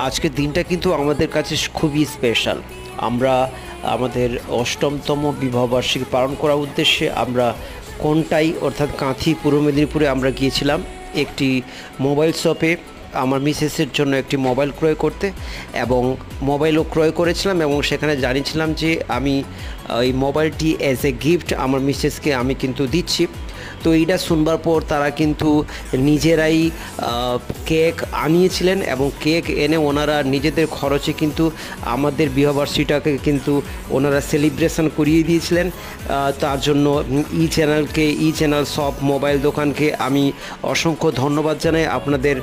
আজকের দিনটা কিন্তু আমাদের কাছে খুবই স্পেশাল। আমরা আমাদের ৮ম বিবাহবার্ষিকী পালন করার উদ্দেশ্যে আমরা কোনটাই অর্থাৎ কাঁথি পূর্ব মেদিনীপুরে আমরা গিয়েছিলাম একটি মোবাইল শপে আমার মিসেসের জন্য একটি মোবাইল ক্রয় করতে, এবং মোবাইলও ক্রয় করেছিলাম এবং সেখানে জানিয়েছিলাম যে আমি এই মোবাইলটি অ্যাজ এ গিফট আমার মিসেসকে আমি কিন্তু দিচ্ছি। তো এইটা শুনবার পর তারা কিন্তু নিজেরাই কেক আনিয়েছিলেন এবং কেক এনে ওনারা নিজেদের খরচে কিন্তু আমাদের বিবাহবার্ষিকীটাকে কিন্তু ওনারা সেলিব্রেশন করিয়ে দিয়েছিলেন। তার জন্য ই চ্যানেল সব মোবাইল দোকানকে আমি অসংখ্য ধন্যবাদ জানাই। আপনাদের